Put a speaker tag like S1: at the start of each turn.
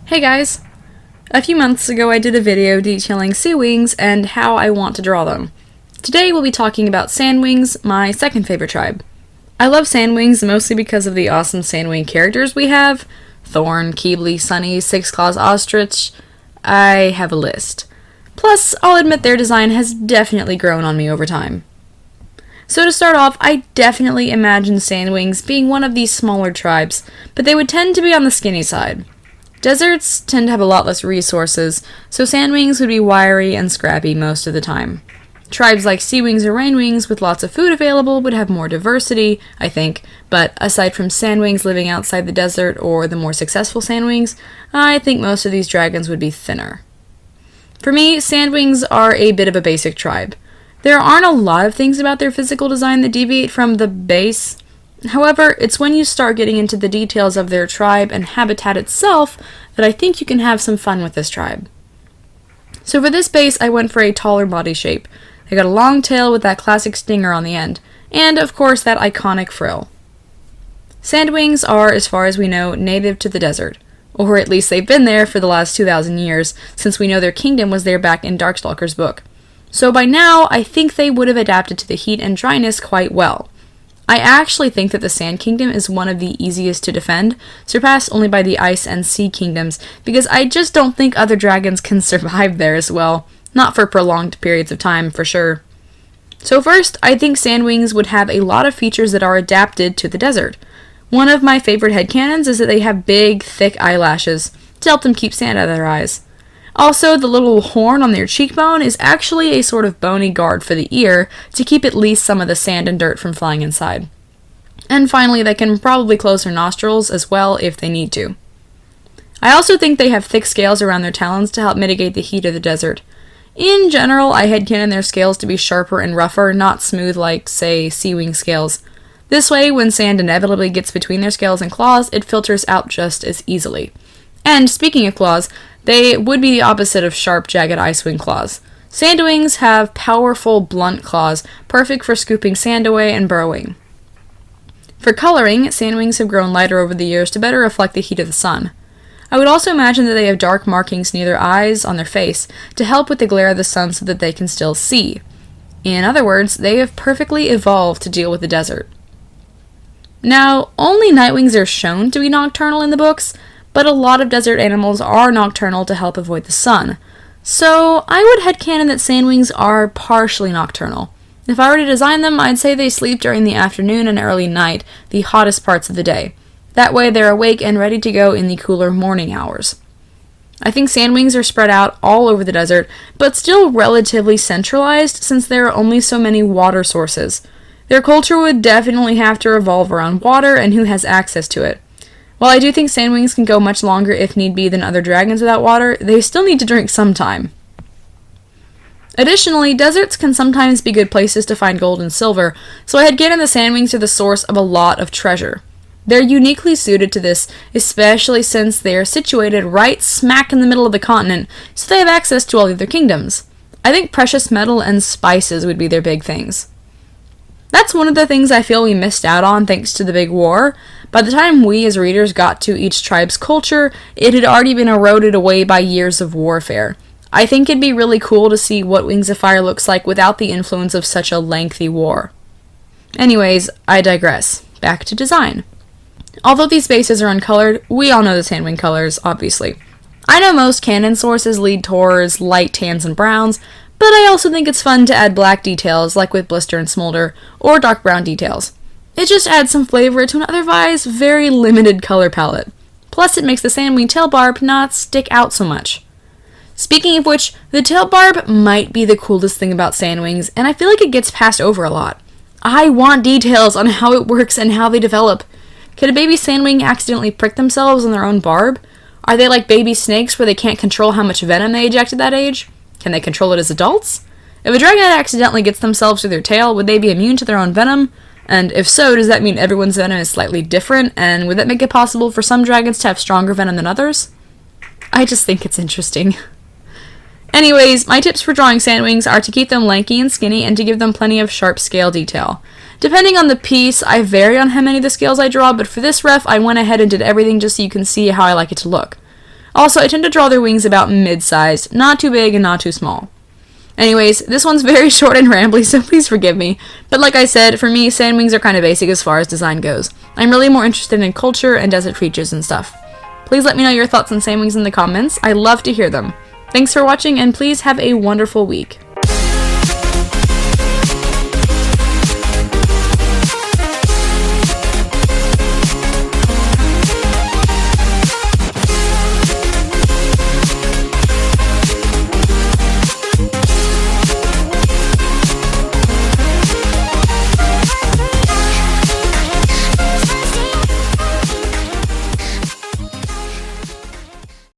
S1: Hey guys! A few months ago I did a video detailing sea wings and how I want to draw them. Today we'll be talking about sandwings, my second favorite tribe. I love sandwings mostly because of the awesome sandwing characters we have. Thorn, Keebly, Sunny, Six Claws Ostrich. I have a list. Plus, I'll admit their design has definitely grown on me over time. So to start off, I definitely imagine sandwings being one of these smaller tribes, but they would tend to be on the skinny side. Deserts tend to have a lot less resources, so sandwings would be wiry and scrappy most of the time. Tribes like sea wings or rain wings with lots of food available would have more diversity, I think, but aside from sandwings living outside the desert or the more successful sandwings, I think most of these dragons would be thinner. For me, sandwings are a bit of a basic tribe. There aren't a lot of things about their physical design that deviate from the base. However, it's when you start getting into the details of their tribe and habitat itself that I think you can have some fun with this tribe. So for this base, I went for a taller body shape. They got a long tail with that classic stinger on the end, and of course that iconic frill. Sandwings are, as far as we know, native to the desert, or at least they've been there for the last 2,000 years, since we know their kingdom was there back in Darkstalker's book. So by now, I think they would have adapted to the heat and dryness quite well. I actually think that the Sand Kingdom is one of the easiest to defend, surpassed only by the Ice and Sea Kingdoms, because I just don't think other dragons can survive there as well. Not for prolonged periods of time, for sure. So first, I think sandwings would have a lot of features that are adapted to the desert. One of my favorite headcanons is that they have big, thick eyelashes to help them keep sand out of their eyes. Also, the little horn on their cheekbone is actually a sort of bony guard for the ear to keep at least some of the sand and dirt from flying inside. And finally, they can probably close their nostrils as well if they need to. I also think they have thick scales around their talons to help mitigate the heat of the desert. In general, I headcanon their scales to be sharper and rougher, not smooth like, say, sea wing scales. This way, when sand inevitably gets between their scales and claws, it filters out just as easily. And speaking of claws, they would be the opposite of sharp, jagged icewing claws. Sandwings have powerful, blunt claws, perfect for scooping sand away and burrowing. For coloring, sandwings have grown lighter over the years to better reflect the heat of the sun. I would also imagine that they have dark markings near their eyes on their face to help with the glare of the sun so that they can still see. In other words, they have perfectly evolved to deal with the desert. Now, only nightwings are shown to be nocturnal in the books, but a lot of desert animals are nocturnal to help avoid the sun. So I would headcanon that sandwings are partially nocturnal. If I were to design them, I'd say they sleep during the afternoon and early night, the hottest parts of the day. That way they're awake and ready to go in the cooler morning hours. I think sandwings are spread out all over the desert, but still relatively centralized since there are only so many water sources. Their culture would definitely have to revolve around water and who has access to it. While I do think sandwings can go much longer if need be than other dragons without water, they still need to drink sometime. Additionally, deserts can sometimes be good places to find gold and silver, so I headcanon the sandwings are the source of a lot of treasure. They're uniquely suited to this, especially since they are situated right smack in the middle of the continent, so they have access to all the other kingdoms. I think precious metal and spices would be their big things. That's one of the things I feel we missed out on thanks to the big war. By the time we as readers got to each tribe's culture, it had already been eroded away by years of warfare. I think it'd be really cool to see what Wings of Fire looks like without the influence of such a lengthy war. Anyways, I digress. Back to design. Although these bases are uncolored, we all know the sandwing colors, obviously. I know most canon sources lead towards light tans and browns, but I also think it's fun to add black details, like with Blister and Smolder, or dark brown details. It just adds some flavor to an otherwise very limited color palette. Plus, it makes the sandwing tail barb not stick out so much. Speaking of which, the tail barb might be the coolest thing about sandwings, and I feel like it gets passed over a lot. I want details on how it works and how they develop. Could a baby sandwing accidentally prick themselves on their own barb? Are they like baby snakes where they can't control how much venom they eject at that age? Can they control it as adults? If a dragon accidentally gets themselves through their tail, would they be immune to their own venom? And if so, does that mean everyone's venom is slightly different, and would that make it possible for some dragons to have stronger venom than others? I just think it's interesting. Anyways, my tips for drawing sandwings are to keep them lanky and skinny and to give them plenty of sharp scale detail. Depending on the piece, I vary on how many of the scales I draw, but for this ref, I went ahead and did everything just so you can see how I like it to look. Also, I tend to draw their wings about mid-sized, not too big and not too small. Anyways, this one's very short and rambly, so please forgive me. But like I said, for me, sandwings are kind of basic as far as design goes. I'm really more interested in culture and desert creatures and stuff. Please let me know your thoughts on sandwings in the comments. I love to hear them. Thanks for watching, and please have a wonderful week.